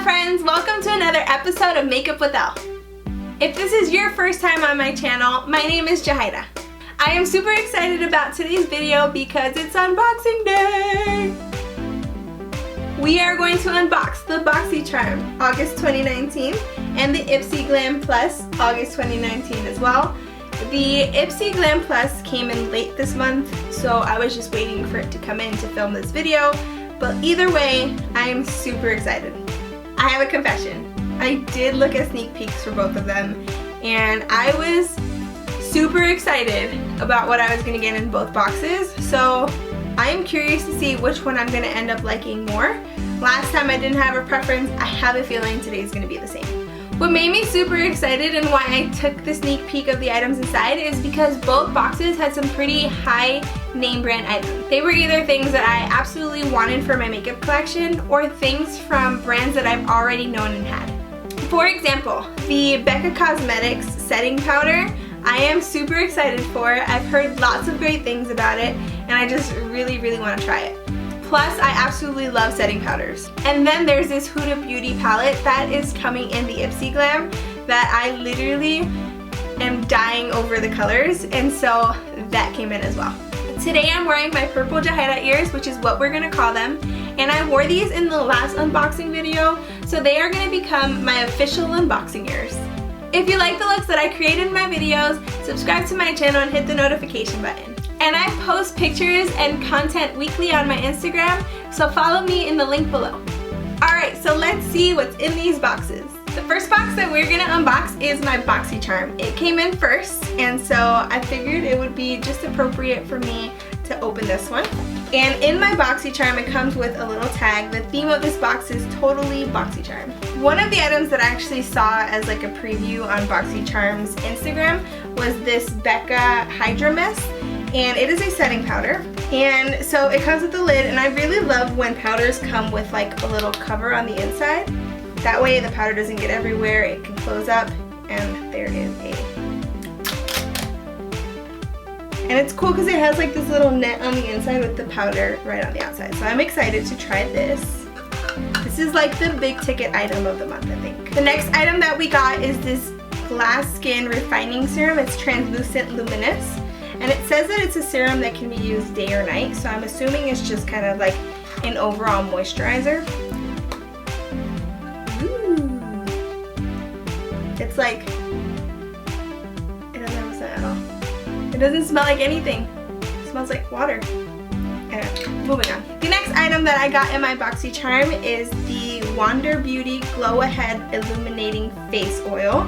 friends, welcome to another episode of Makeup with Elle. If this is your first time on my channel, my name is Llajaira. I am super excited about today's video because it's unboxing day. We are going to unbox the Boxy Charm August 2019 and the Ipsy Glam Plus August 2019 as well. The Ipsy Glam Plus came in late this month, so I was just waiting for it to come in to film this video. But either way, I am super excited. I have a confession. I did look at sneak peeks for both of them, and I was super excited about what I was going to get in both boxes. So I am curious to see which one I'm going to end up liking more. Last time I didn't have a preference. I have a feeling today's going to be the same. What made me super excited and why I took the sneak peek of the items inside is because both boxes had some pretty high name brand items. They were either things that I absolutely wanted for my makeup collection or things from brands that I've already known and had. For example, the Becca Causemetics setting powder, I am super excited for. I've heard lots of great things about it and I just really want to try it. Plus, I absolutely love setting powders. And then there's this Huda Beauty palette that is coming in the Ipsy Glam that I literally am dying over the colors, and so that came in as well. Today I'm wearing my purple Llajaira ears, which is what we're going to call them, and I wore these in the last unboxing video, so they are going to become my official unboxing ears. If you like the looks that I created in my videos, subscribe to my channel and hit the notification button. And I post pictures and content weekly on my Instagram, so follow me in the link below. Alright, so let's see what's in these boxes. The first box that we're gonna unbox is my Boxy Charm. It came in first, and so I figured it would be just appropriate for me to open this one. And in my Boxy Charm, it comes with a little tag. The theme of this box is totally Boxy Charm. One of the items that I actually saw as like a preview on Boxy Charm's Instagram was this Becca Hydra mist. And it is a setting powder, and so it comes with a lid, and I really love when powders come with like a little cover on the inside. That way the powder doesn't get everywhere, it can close up, and there is and it's cool because it has like this little net on the inside with the powder right on the outside. So I'm excited to try this. This is like the big ticket item of the month, I think. The next item that we got is this Glass Skin Refining Serum. It's translucent luminous. And it says that it's a serum that can be used day or night, so I'm assuming it's just kind of like an overall moisturizer. Ooh. It's like, it doesn't have a scent at all. It doesn't smell like anything. It smells like water. Anyway, moving on. The next item that I got in my Boxy Charm is the Wander Beauty Glow Ahead Illuminating Face Oil.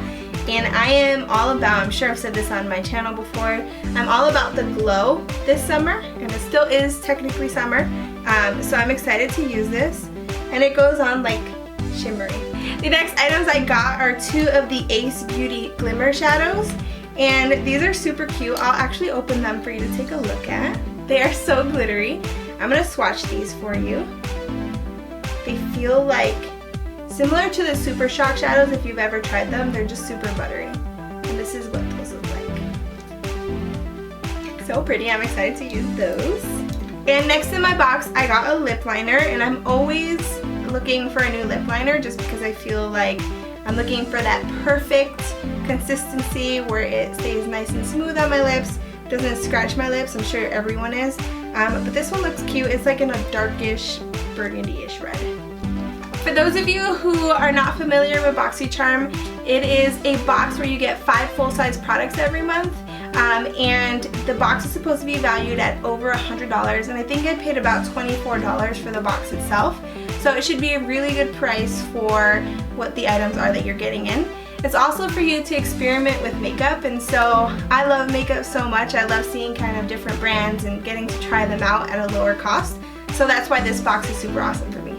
And I am all about, I'm sure I've said this on my channel before, I'm all about the glow this summer, and it still is technically summer, so I'm excited to use this, and it goes on like shimmery. The next items I got are two of the Ace Beauty Glimmer Shadows, and these are super cute. I'll actually open them for you to take a look at. They are so glittery. I'm going to swatch these for you. They feel like similar to the Super Shock shadows. If you've ever tried them, they're just super buttery. And this is what those look like. So pretty, I'm excited to use those. And next in my box, I got a lip liner, and I'm always looking for a new lip liner just because I feel like I'm looking for that perfect consistency where it stays nice and smooth on my lips, doesn't scratch my lips. I'm sure everyone is. But this one looks cute. It's like in a darkish, burgundy-ish red. For those of you who are not familiar with Boxy Charm, it is a box where you get 5 full-size products every month, and the box is supposed to be valued at over $100, and I think I paid about $24 for the box itself, so it should be a really good price for what the items are that you're getting in. It's also for you to experiment with makeup, and so I love makeup so much. I love seeing kind of different brands and getting to try them out at a lower cost, so that's why this box is super awesome for me.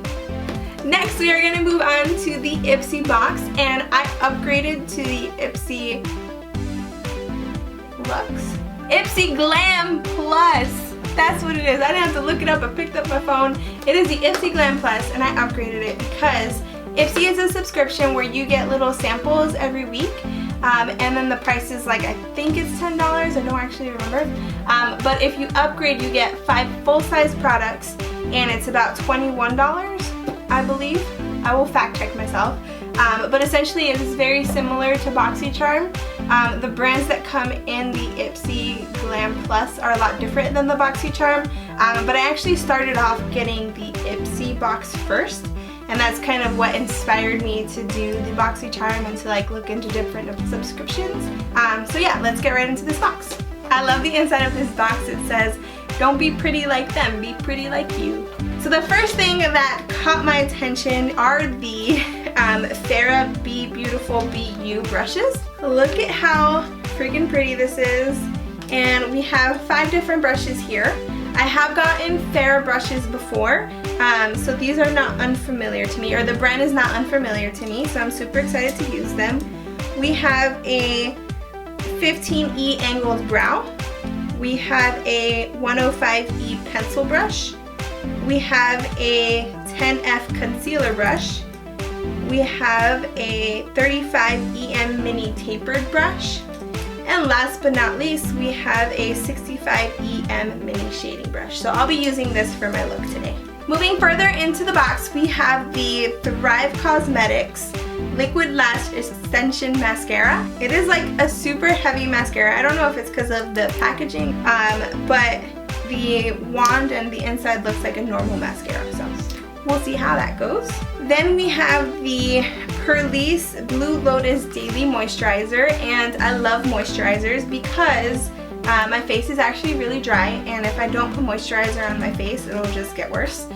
Next, we are going to move on to the Ipsy box, and I upgraded to the Ipsy Ipsy Glam Plus. That's what it is. I didn't have to look it up. I picked up my phone. It is the Ipsy Glam Plus, and I upgraded it because Ipsy is a subscription where you get little samples every week, and then the price is like, I think it's $10. I don't actually remember. But if you upgrade, you get 5 full-size products, and it's about $21. I believe. I will fact check myself. But essentially it is very similar to BoxyCharm. The brands that come in the Ipsy Glam Plus are a lot different than the BoxyCharm, but I actually started off getting the Ipsy box first, and that's kind of what inspired me to do the BoxyCharm and to like look into different subscriptions. So yeah, let's get right into this box. I love the inside of this box. It says, "Don't be pretty like them, be pretty like you." So the first thing that caught my attention are the F.A.R.A.H Be Beautiful Be You brushes. Look at how freaking pretty this is. And we have 5 different brushes here. I have gotten F.A.R.A.H brushes before, so these are not unfamiliar to me, or the brand is not unfamiliar to me, so I'm super excited to use them. We have a 15E angled brow. We have a 105E pencil brush. We have a 10F concealer brush. We have a 35EM mini tapered brush. And last but not least, we have a 65EM mini shading brush. So I'll be using this for my look today. Moving further into the box, we have the Thrive Causemetics Liquid Lash Extension Mascara. It is like a super heavy mascara. I don't know if it's because of the packaging, but the wand and the inside looks like a normal mascara, so we'll see how that goes. Then we have the Purlisse Blue Lotus Daily Moisturizer, and I love moisturizers because my face is actually really dry, and if I don't put moisturizer on my face, it'll just get worse.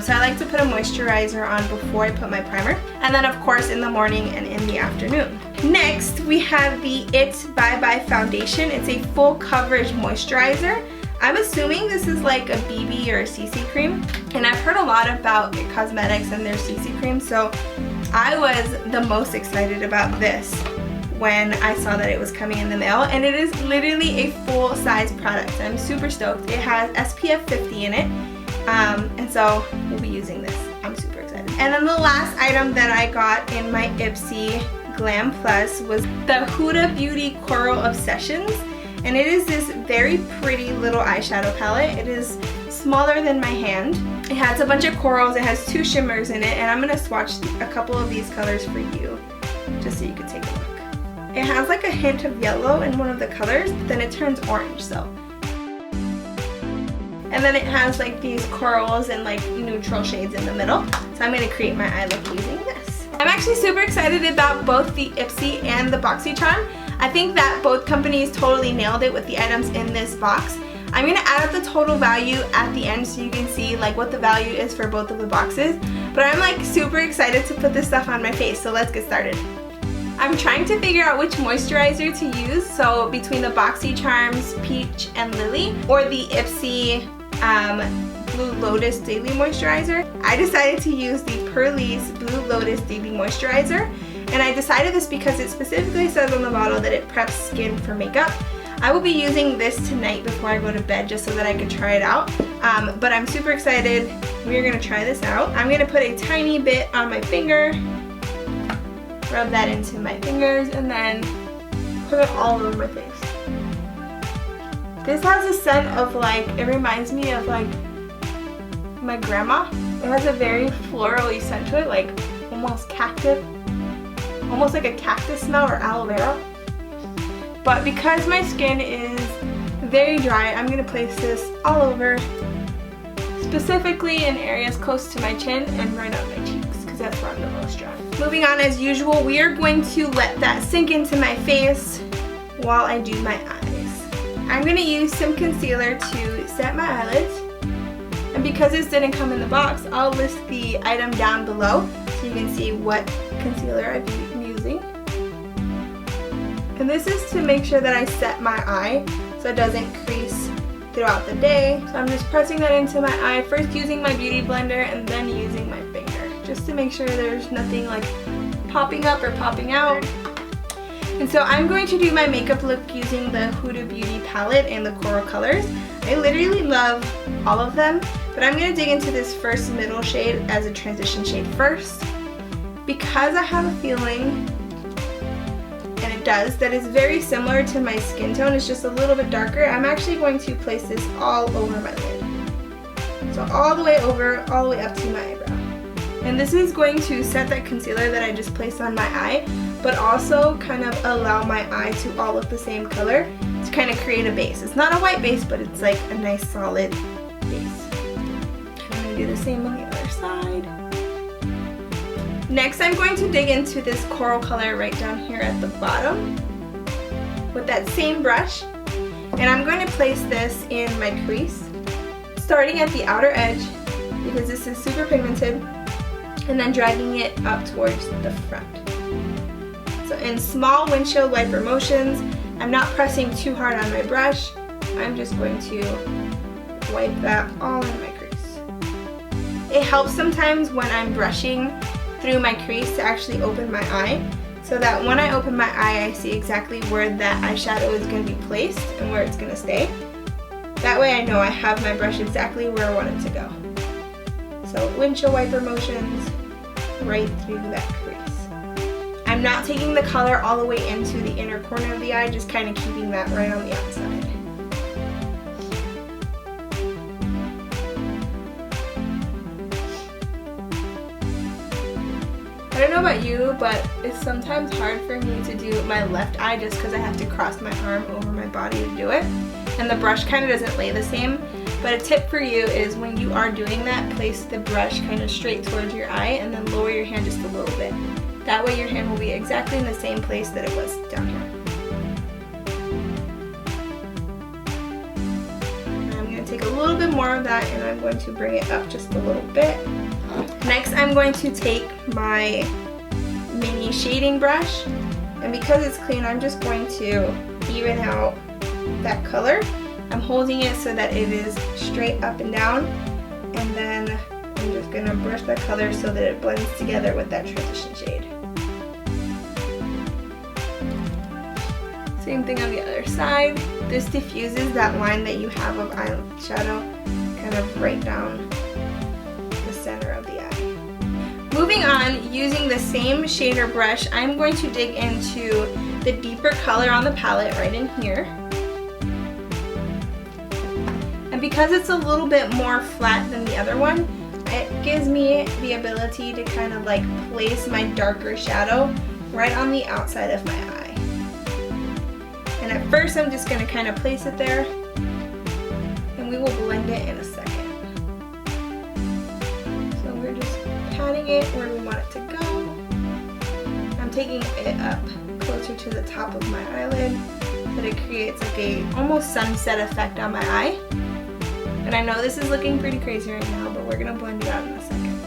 So I like to put a moisturizer on before I put my primer, and then of course in the morning and in the afternoon. Next, we have the It Bye Bye Foundation. It's a full coverage moisturizer. I'm assuming this is like a BB or a CC cream, and I've heard a lot about It Causemetics and their CC cream, so I was the most excited about this when I saw that it was coming in the mail, and it is literally a full-size product. I'm super stoked. It has SPF 50 in it, and so we'll be using this. I'm super excited. And then the last item that I got in my Ipsy Glam Plus was the Huda Beauty Coral Obsessions. And it is this very pretty little eyeshadow palette. It is smaller than my hand. It has a bunch of corals, it has 2 shimmers in it, and I'm going to swatch a couple of these colors for you, just so you can take a look. It has like a hint of yellow in one of the colors, but then it turns orange, so. And then it has like these corals and like neutral shades in the middle. So I'm going to create my eye look using this. I'm actually super excited about both the Ipsy and the BoxyCharm. I think that both companies totally nailed it with the items in this box. I'm going to add up the total value at the end so you can see like what the value is for both of the boxes. But I'm like super excited to put this stuff on my face, so let's get started. I'm trying to figure out which moisturizer to use, so between the BoxyCharm's Peach and Lily or the Ipsy Blue Lotus Daily Moisturizer. I decided to use the Purlisse Blue Lotus Daily Moisturizer. And I decided this because it specifically says on the bottle that it preps skin for makeup. I will be using this tonight before I go to bed just so that I can try it out. But I'm super excited. We're going to try this out. I'm going to put a tiny bit on my finger, rub that into my fingers, and then put it all over my face. This has a scent of like, it reminds me of like my grandma. It has a very floral scent to it, like almost cactus. Almost like a cactus smell or aloe vera. But because my skin is very dry, I'm going to place this all over, specifically in areas close to my chin and right on my cheeks because that's where I'm the most dry. Moving on, as usual, we are going to let that sink into my face while I do my eyes. I'm going to use some concealer to set my eyelids. And because this didn't come in the box, I'll list the item down below so you can see what concealer I've been using. And this is to make sure that I set my eye so it doesn't crease throughout the day. So I'm just pressing that into my eye, first using my beauty blender and then using my finger, just to make sure there's nothing like popping up or popping out. And so I'm going to do my makeup look using the Huda Beauty palette and the coral colors. I literally love all of them, but I'm going to dig into this first middle shade as a transition shade first, because I have a feeling, and it does, that it's very similar to my skin tone. It's just a little bit darker. I'm actually going to place this all over my lid. So all the way over, all the way up to my eyebrow. And this is going to set that concealer that I just placed on my eye, but also kind of allow my eye to all look the same color to kind of create a base. It's not a white base, but it's like a nice solid base. I'm going to do the same on the other side. Next, I'm going to dig into this coral color right down here at the bottom with that same brush. And I'm going to place this in my crease, starting at the outer edge because this is super pigmented, and then dragging it up towards the front. So in small windshield wiper motions, I'm not pressing too hard on my brush. I'm just going to wipe that all in my crease. It helps sometimes when I'm brushing through my crease to actually open my eye, so that when I open my eye, I see exactly where that eyeshadow is going to be placed and where it's going to stay. That way I know I have my brush exactly where I want it to go. So windshield wiper motions right through that crease. I'm not taking the color all the way into the inner corner of the eye, just kind of keeping that right on the outside. I don't know about you, but it's sometimes hard for me to do my left eye just because I have to cross my arm over my body to do it. And the brush kind of doesn't lay the same. But a tip for you is when you are doing that, place the brush kind of straight towards your eye and then lower your hand just a little bit. That way your hand will be exactly in the same place that it was down here. And I'm going to take a little bit more of that and I'm going to bring it up just a little bit. Next, I'm going to take my mini shading brush, and because it's clean, I'm just going to even out that color. I'm holding it so that it is straight up and down, and then I'm just going to brush that color so that it blends together with that transition shade. Same thing on the other side. This diffuses that line that you have of eyeshadow kind of right down the center of the eye. Moving on, using the same shader brush, I'm going to dig into the deeper color on the palette right in here. And because it's a little bit more flat than the other one, it gives me the ability to kind of like place my darker shadow right on the outside of my eye. And at first I'm just going to kind of place it there, and we will blend it in a second. So we're just patting it where we want it to go. I'm taking it up closer to the top of my eyelid so that it creates like a almost sunset effect on my eye. And I know this is looking pretty crazy right now, but we're going to blend it out in a second.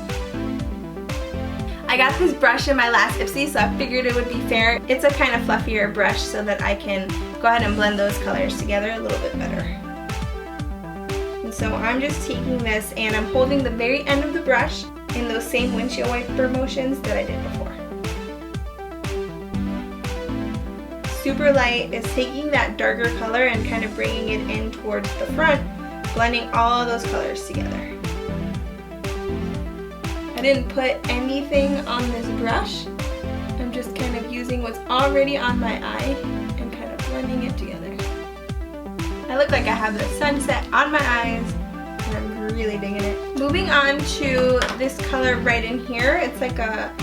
I got this brush in my last Ipsy, so I figured it would be fair. It's a kind of fluffier brush so that I can go ahead and blend those colors together a little bit better. And so I'm just taking this and I'm holding the very end of the brush in those same windshield wiper motions that I did before. Super Light is taking that darker color and kind of bringing it in towards the front, blending all of those colors together. I didn't put anything on this brush. I'm just kind of using what's already on my eye and kind of blending it together. I look like I have the sunset on my eyes, and I'm really digging it. Moving on to this color right in here. It's like a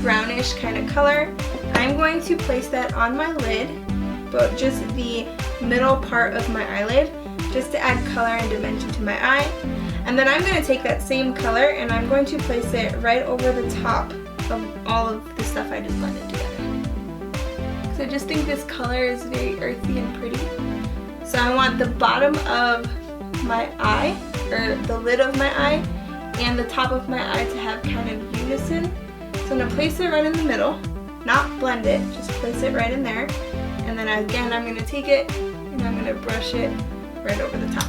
brownish kind of color. I'm going to place that on my lid, but just the middle part of my eyelid, just to add color and dimension to my eye. And then I'm going to take that same color and I'm going to place it right over the top of all of the stuff I just blended together. So I just think this color is very earthy and pretty. So I want the bottom of my eye, or the lid of my eye, and the top of my eye to have kind of unison. So I'm going to place it right in the middle, not blend it, just place it right in there. And then again, I'm going to take it and I'm going to brush it right over the top.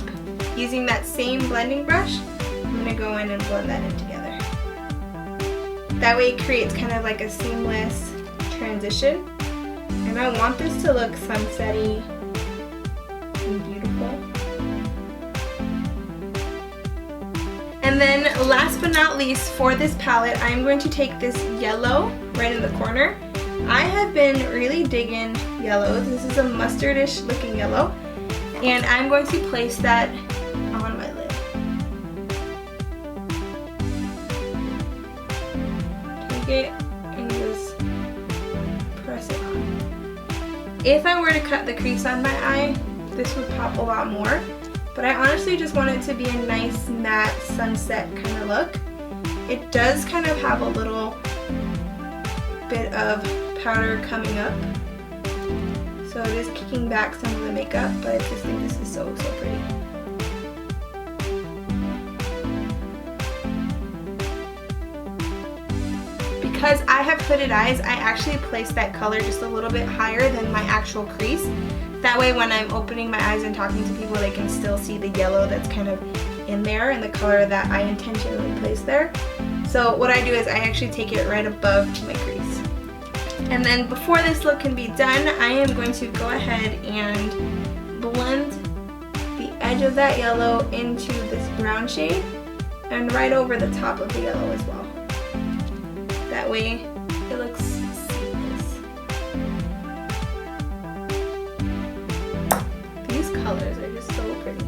Using that same blending brush, I'm going to go in and blend that in together. That way it creates kind of like a seamless transition. And I want this to look sunsetty and beautiful. And then last but not least, for this palette, I'm going to take this yellow right in the corner. I have been really digging yellows. This is a mustardish looking yellow. And I'm going to place that on my lid. it and just press it on. If I were to cut the crease on my eye, this would pop a lot more. But I honestly just want it to be a nice matte sunset kind of look. It does kind of have a little bit of powder coming up. So it is kicking back some of the makeup, but I just think this is so, so pretty. Because I have hooded eyes, I actually place that color just a little bit higher than my actual crease. That way when I'm opening my eyes and talking to people, they can still see the yellow that's kind of in there and the color that I intentionally placed there. So what I do is I actually take it right above my crease. And then before this look can be done, I am going to go ahead and blend the edge of that yellow into this brown shade and right over the top of the yellow as well. That way it looks seamless. These colors are just so pretty.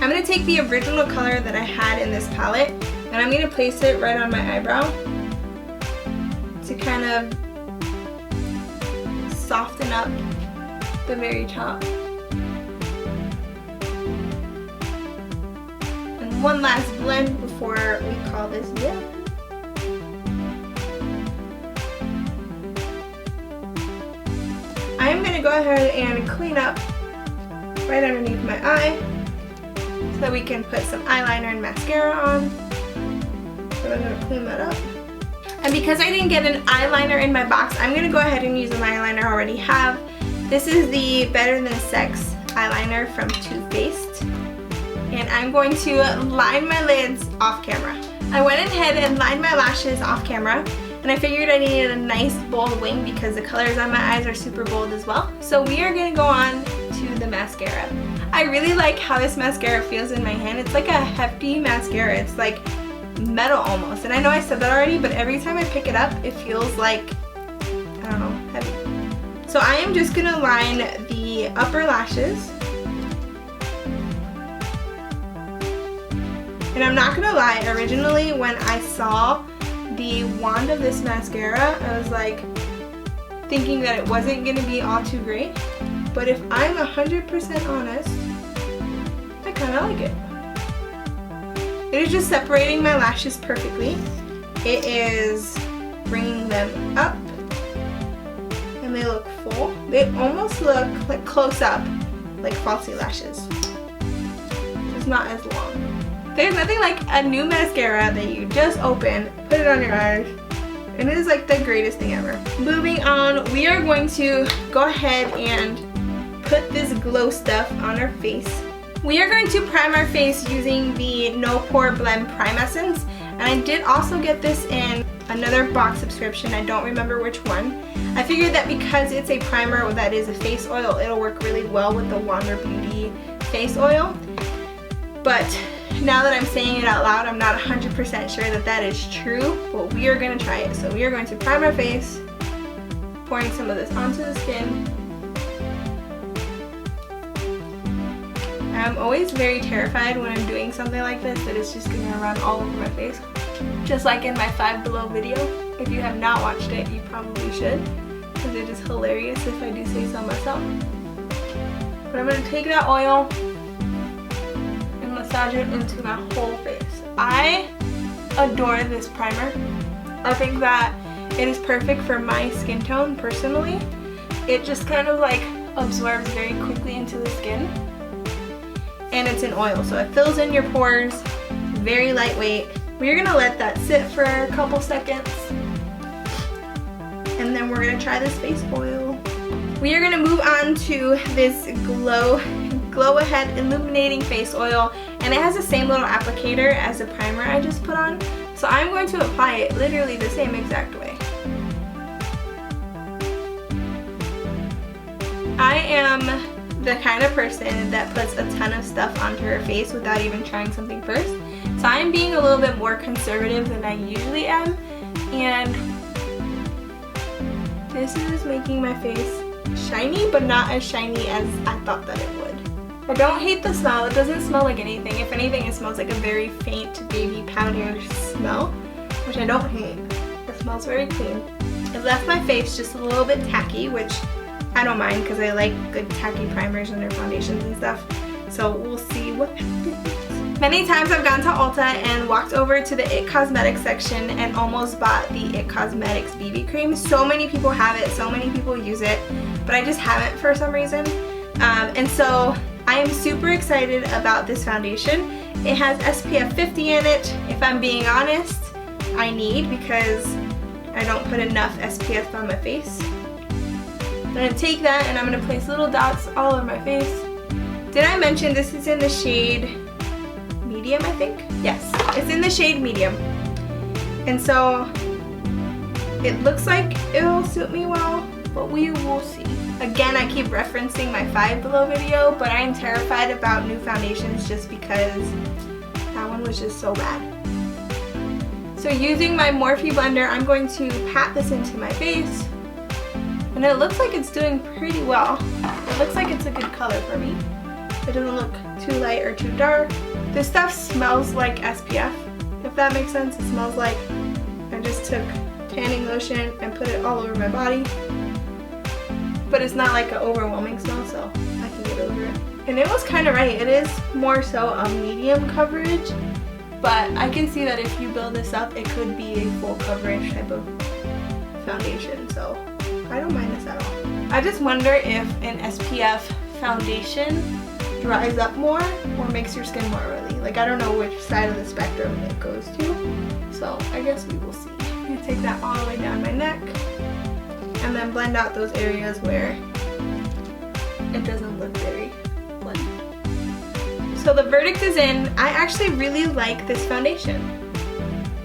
I'm going to take the original color that I had in this palette and I'm going to place it right on my eyebrow to kind of soften up the very top. And one last blend before we call this done. I'm going to go ahead and clean up right underneath my eye so that we can put some eyeliner and mascara on. So I'm going to clean that up. And because I didn't get an eyeliner in my box, I'm going to go ahead and use an eyeliner I already have. This is the Better Than Sex eyeliner from Too Faced. And I'm going to line my lids off camera. I went ahead and lined my lashes off camera. And I figured I needed a nice bold wing because the colors on my eyes are super bold as well. So we are going to go on to the mascara. I really like how this mascara feels in my hand. It's like a hefty mascara. It's like metal almost. And I know I said that already, but every time I pick it up, it feels like, I don't know, heavy. So I am just going to line the upper lashes. And I'm not going to lie, originally when I saw the wand of this mascara, I was like thinking that it wasn't going to be all too great, but if I'm 100% honest, I kind of like it. It is just separating my lashes perfectly. It is bringing them up and they look full. They almost look like close up, like falsy lashes. It's not as long. There's nothing like a new mascara that you just open, put it on your eyes, and it is like the greatest thing ever. Moving on, we are going to go ahead and put this glow stuff on our face. We are going to prime our face using the No Pore Blend Prime Essence, and I did also get this in another box subscription. I don't remember which one. I figured that because it's a primer that is a face oil, it'll work really well with the Wander Beauty face oil. But now that I'm saying it out loud, I'm not 100% sure that that is true, but we are going to try it. So we are going to prime our face, pouring some of this onto the skin. I'm always very terrified when I'm doing something like this that it's just going to run all over my face. Just like in my 5 Below video. If you have not watched it, you probably should, because it is hilarious if I do say so myself. But I'm going to take that oil and massage it into my whole face. I adore this primer. I think that it is perfect for my skin tone personally. It just kind of like absorbs very quickly into the skin. And it's an oil, so it fills in your pores, very lightweight. We're going to let that sit for a couple seconds. And then we're going to try this face oil. We are going to move on to this Glow Ahead Illuminating Face Oil. And it has the same little applicator as the primer I just put on. So I'm going to apply it literally the same exact way. I am the kind of person that puts a ton of stuff onto her face without even trying something first. So I'm being a little bit more conservative than I usually am, and this is making my face shiny, but not as shiny as I thought that it would. I don't hate the smell. It doesn't smell like anything. If anything, it smells like a very faint baby powder smell, which I don't hate. It's smells very clean. It left my face just a little bit tacky, which I don't mind because I like good tacky primers under foundations and stuff. So we'll see what happens. Many times I've gone to Ulta and walked over to the IT Cosmetics section and almost bought the IT Cosmetics BB cream. So many people have it, so many people use it, but I just haven't for some reason. And so I am super excited about this foundation. It has SPF 50 in it. If I'm being honest, I need, because I don't put enough SPF on my face. I'm going to take that and I'm going to place little dots all over my face. Did I mention this is in the shade medium, I think? Yes, it's in the shade medium. And so it looks like it'll suit me well, but we will see. Again, I keep referencing my Five Below video, but I am terrified about new foundations just because that one was just so bad. So using my Morphe blender, I'm going to pat this into my face. And it looks like it's doing pretty well. It looks like it's a good color for me. It doesn't look too light or too dark. This stuff smells like SPF, if that makes sense. It smells like I just took tanning lotion and put it all over my body. But it's not like an overwhelming smell, so I can get over it. And it was kind of right. It is more so a medium coverage, but I can see that if you build this up, it could be a full coverage type of foundation, so I don't mind this at all. I just wonder if an SPF foundation dries up more or makes your skin more oily. Like, I don't know which side of the spectrum it goes to, so I guess we will see. I'm going to take that all the way down my neck and then blend out those areas where it doesn't look very blended. So the verdict is in. I actually really like this foundation.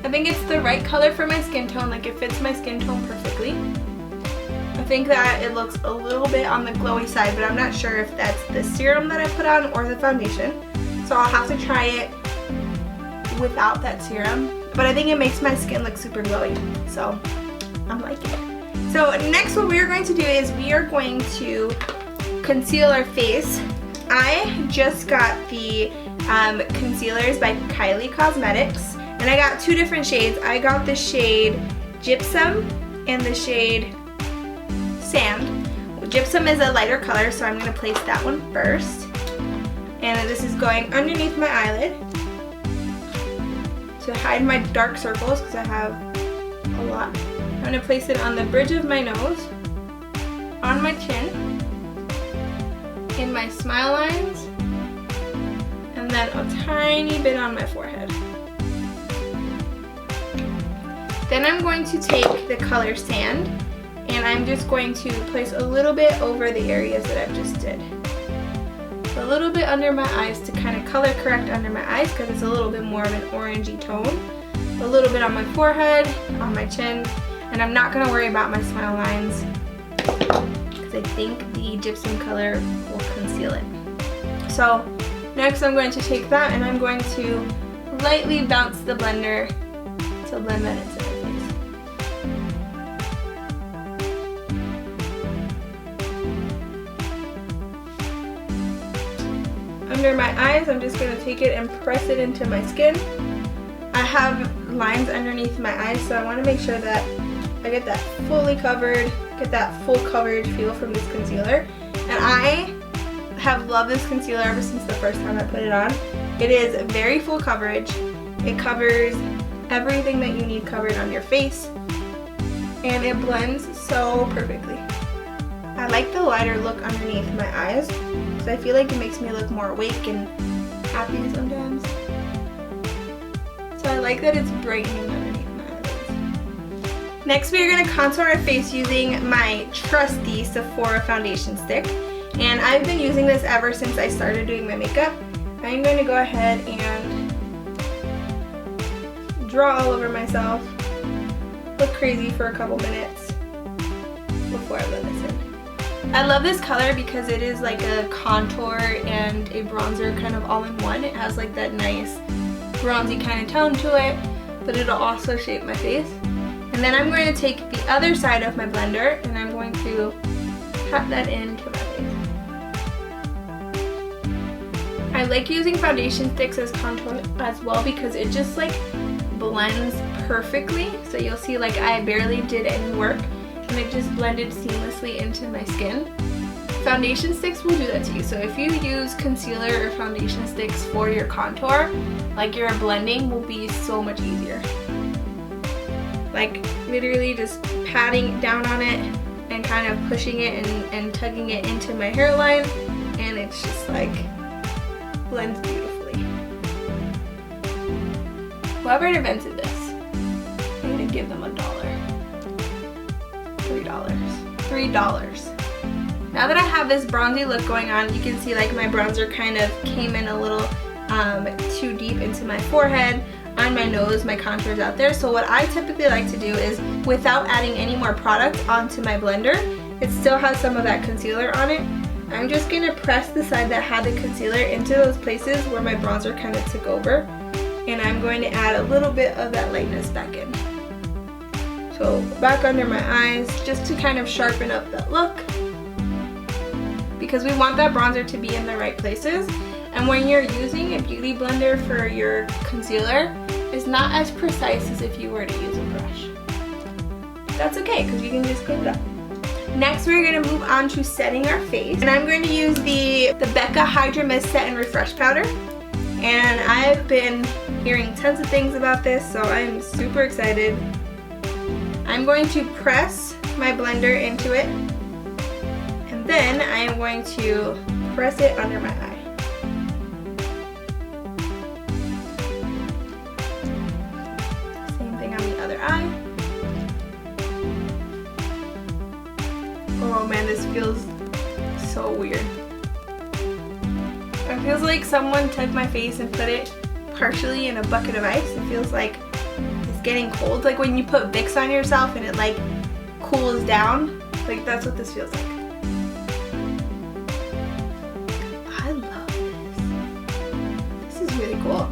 I think it's the right color for my skin tone, like it fits my skin tone perfectly. I think that it looks a little bit on the glowy side, but I'm not sure if that's the serum that I put on or the foundation. So I'll have to try it without that serum. But I think it makes my skin look super glowy, so I'm liking it. So next what we're going to do is we are going to conceal our face. I just got the concealers by Kylie Cosmetics, and I got two different shades. I got the shade Gypsum and the shade Sand. Gypsum is a lighter color, so I'm going to place that one first. And this is going underneath my eyelid to hide my dark circles because I have a lot. I'm going to place it on the bridge of my nose, on my chin, in my smile lines, and then a tiny bit on my forehead. Then I'm going to take the color Sand, and I'm just going to place a little bit over the areas that I've just did. A little bit under my eyes to kind of color correct under my eyes because it's a little bit more of an orangey tone. A little bit on my forehead, on my chin, and I'm not going to worry about my smile lines because I think the gypsum color will conceal it. So next I'm going to take that and I'm going to lightly bounce the blender to blend that into my face. Under my eyes, I'm just going to take it and press it into my skin. I have lines underneath my eyes, so I want to make sure that I get that fully covered, get that full coverage feel from this concealer. And I have loved this concealer ever since the first time I put it on. It is very full coverage. It covers everything that you need covered on your face, and it blends so perfectly. I like the lighter look underneath my eyes because I feel like it makes me look more awake and happy sometimes. So I like that it's brightening underneath my eyelids. Next we are going to contour our face using my trusty Sephora foundation stick. And I've been using this ever since I started doing my makeup. I'm going to go ahead and draw all over myself, look crazy for a couple minutes before I blend this in. I love this color because it is like a contour and a bronzer kind of all in one. It has like that nice bronzy kind of tone to it, but it'll also shape my face. And then I'm going to take the other side of my blender and I'm going to pat that into my face. I like using foundation sticks as contour as well because it just like blends perfectly. So you'll see like I barely did any work and it just blended seamlessly into my skin. Foundation sticks will do that to you. So if you use concealer or foundation sticks for your contour, like your blending will be so much easier. Like literally just patting down on it and kind of pushing it and tugging it into my hairline, and it's just like blends beautifully. Whoever invented this, I'm gonna give them $1. $3. Now that I have this bronzy look going on, you can see like my bronzer kind of came in a little too deep into my forehead, on my nose, my contours out there. So what I typically like to do is, without adding any more product onto my blender, it still has some of that concealer on it. I'm just going to press the side that had the concealer into those places where my bronzer kind of took over, and I'm going to add a little bit of that lightness back in. So back under my eyes, just to kind of sharpen up that look, because we want that bronzer to be in the right places. And when you're using a beauty blender for your concealer, it's not as precise as if you were to use a brush. That's okay, because you can just clean it up. Next, we're going to move on to setting our face. And I'm going to use the Becca Hydra Mist Set and Refresh Powder. And I've been hearing tons of things about this, so I'm super excited. I'm going to press my blender into it. And then I am going to press it under my eye. Eye. Oh man, this feels so weird. It feels like someone took my face and put it partially in a bucket of ice. It feels like it's getting cold. Like when you put Vicks on yourself and it like cools down. Like that's what this feels like. I love this. This is really cool.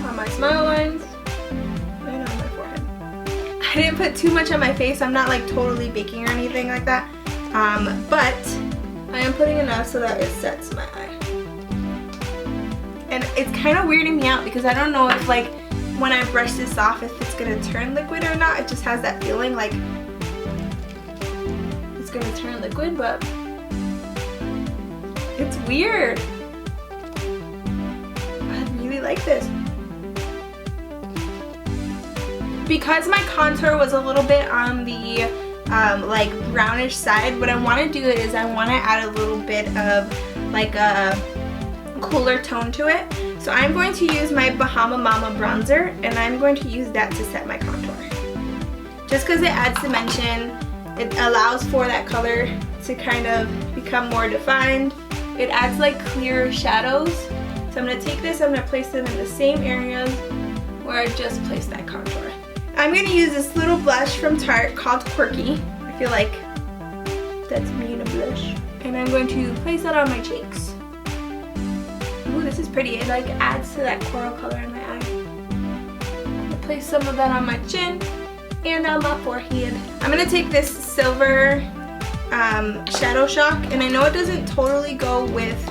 On my smile lines. I didn't put too much on my face. I'm not like totally baking or anything like that. But I am putting enough so that it sets my eye. And it's kind of weirding me out because I don't know if like when I brush this off if it's going to turn liquid or not. It just has that feeling like it's going to turn liquid, but it's weird. I really like this. Because my contour was a little bit on the like brownish side, what I want to do is I want to add a little bit of like a cooler tone to it. So I'm going to use my Bahama Mama bronzer, and I'm going to use that to set my contour. Just because it adds dimension, it allows for that color to kind of become more defined. It adds like clearer shadows. So I'm going to take this, I'm going to place them in the same areas where I just placed that contour. I'm going to use this little blush from Tarte called Quirky. I feel like that's me in a blush. And I'm going to place that on my cheeks. Ooh, this is pretty. It like adds to that coral color in my eye. I'm going to place some of that on my chin and on my forehead. I'm going to take this silver Shadow Shock, and I know it doesn't totally go with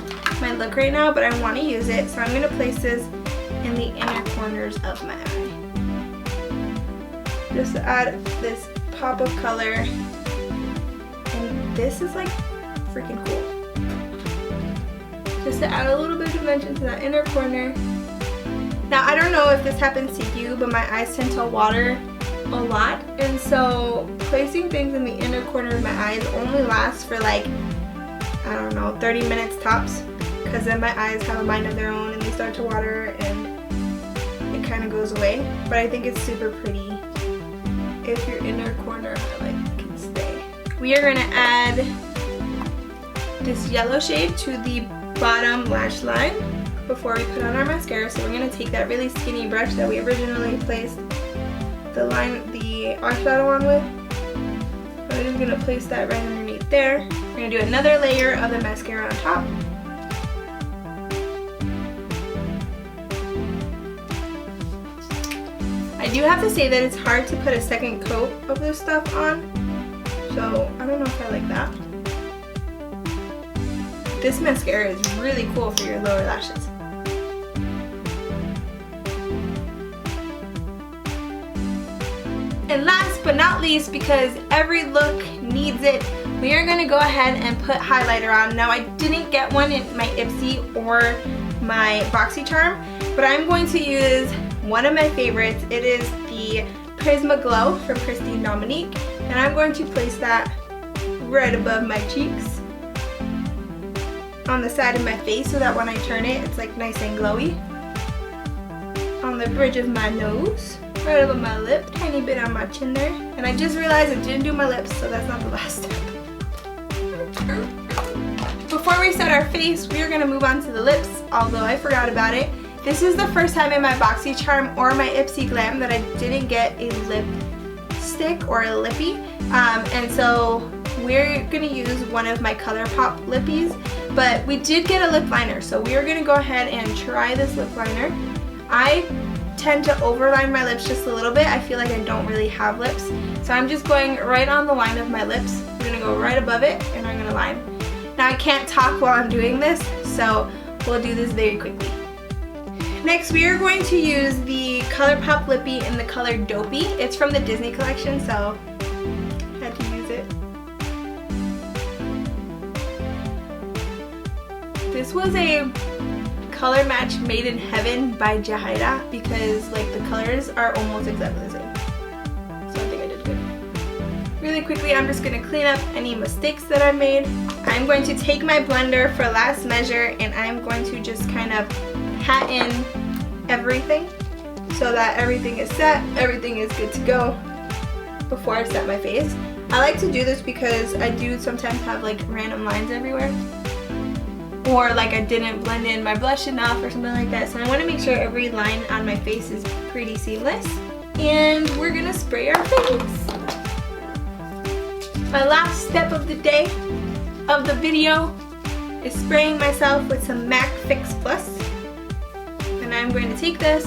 my look right now, but I want to use it. So I'm going to place this in the inner corners of my eye. Just to add this pop of color, and this is like freaking cool. Just to add a little bit of dimension to that inner corner. Now I don't know if this happens to you, but my eyes tend to water a lot, and so placing things in the inner corner of my eyes only lasts for like, I don't know, 30 minutes tops, because then my eyes have a mind of their own and they start to water and it kind of goes away. But I think it's super pretty if your inner corner highlight can stay. We are going to add this yellow shade to the bottom lash line before we put on our mascara. So we're going to take that really skinny brush that we originally placed the eyeshadow on with. I'm just going to place that right underneath there. We're going to do another layer of the mascara on top. I do have to say that it's hard to put a second coat of this stuff on, so I don't know if I like that. This mascara is really cool for your lower lashes. last but not least, because every look needs it, we are going to go ahead and put highlighter on. Now I didn't get one in my Ipsy or my Boxy Charm, but I'm going to use one of my favorites. It is the Prisma Glow from Christine Dominique, and I'm going to place that right above my cheeks, on the side of my face, so that when I turn it, it's like nice and glowy. On the bridge of my nose, right above my lip, tiny bit on my chin there. And I just realized I didn't do my lips, so that's not the last step. Before we set our face, we are going to move on to the lips, although I forgot about it. This is the first time in my Boxy Charm or my Ipsy Glam that I didn't get a lipstick or a lippy. And so we're going to use one of my ColourPop lippies, but we did get a lip liner, so we are going to go ahead and try this lip liner. I tend to overline my lips just a little bit. I feel like I don't really have lips, so I'm just going right on the line of my lips. I'm going to go right above it, and I'm going to line. Now I can't talk while I'm doing this, so we'll do this very quickly. Next, we are going to use the ColourPop lippy in the color Dopey. It's from the Disney collection, so I had to use it. This was a color match made in heaven by Llajaira, because like the colors are almost exactly the same. So I think I did good. Really quickly, I'm just going to clean up any mistakes that I made. I'm going to take my blender for last measure, and I'm going to just kind of pat in everything so that everything is set, everything is good to go before I set my face. I like to do this because I do sometimes have like random lines everywhere, or like I didn't blend in my blush enough or something like that, so I want to make sure every line on my face is pretty seamless. And we're gonna spray our face. My last step of the day, of the video, is spraying myself with some MAC Fix Plus. And I'm going to take this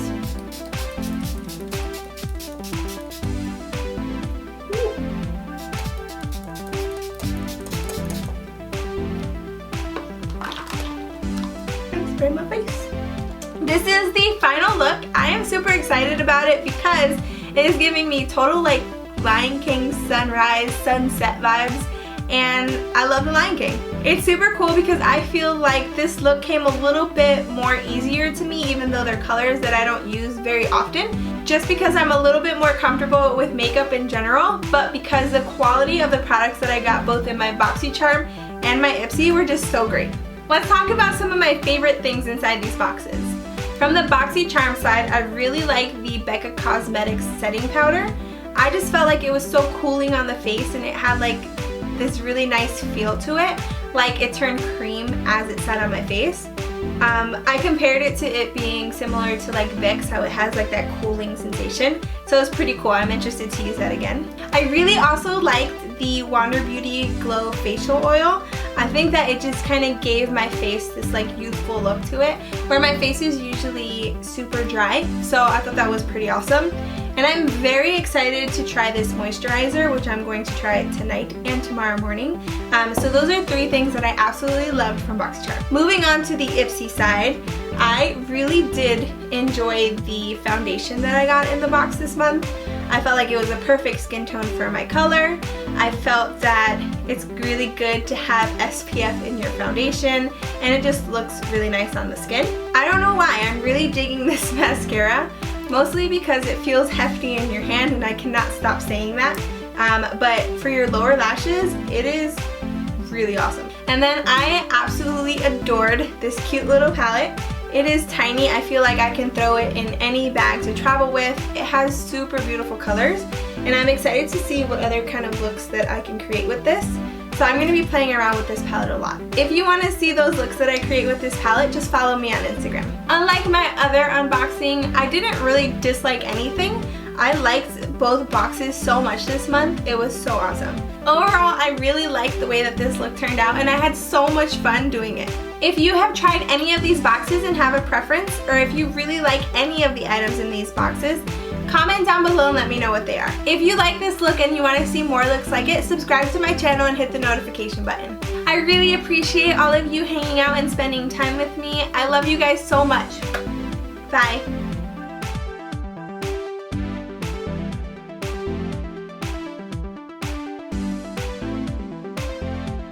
and spray my face. This is the final look. I am super excited about it because it is giving me total like Lion King sunrise, sunset vibes, and I love the Lion King. It's super cool because I feel like this look came a little bit more easier to me, even though they're colors that I don't use very often, just because I'm a little bit more comfortable with makeup in general, but because the quality of the products that I got both in my Boxy Charm and my Ipsy were just so great. Let's talk about some of my favorite things inside these boxes. From the Boxy Charm side, I really like the Becca Causemetics setting powder. I just felt like it was so cooling on the face, and it had like this really nice feel to it, like it turned cream as it sat on my face. I compared it to it being similar to like Vicks, how it has like that cooling sensation, so it's pretty cool. I'm interested to use that again. I really also liked the Wander Beauty Glow Facial Oil. I think that it just kind of gave my face this like youthful look to it, where my face is usually super dry, so I thought that was pretty awesome. And I'm very excited to try this moisturizer, which I'm going to try tonight and tomorrow morning. So those are three things that I absolutely loved from Boxy Charm. Moving on to the Ipsy side, I really did enjoy the foundation that I got in the box this month. I felt like it was a perfect skin tone for my color. I felt that it's really good to have SPF in your foundation, and it just looks really nice on the skin. I don't know why, I'm really digging this mascara. Mostly because it feels hefty in your hand, and I cannot stop saying that. But for your lower lashes, it is really awesome. And then I absolutely adored this cute little palette. It is tiny. I feel like I can throw it in any bag to travel with. It has super beautiful colors, and I'm excited to see what other kind of looks that I can create with this. So I'm going to be playing around with this palette a lot. If you want to see those looks that I create with this palette, just follow me on Instagram. Unlike my other unboxing, I didn't really dislike anything. I liked both boxes so much this month. It was so awesome. Overall, I really liked the way that this look turned out, and I had so much fun doing it. If you have tried any of these boxes and have a preference, or if you really like any of the items in these boxes, comment down below and let me know what they are. If you like this look and you want to see more looks like it, subscribe to my channel and hit the notification button. I really appreciate all of you hanging out and spending time with me. I love you guys so much. Bye.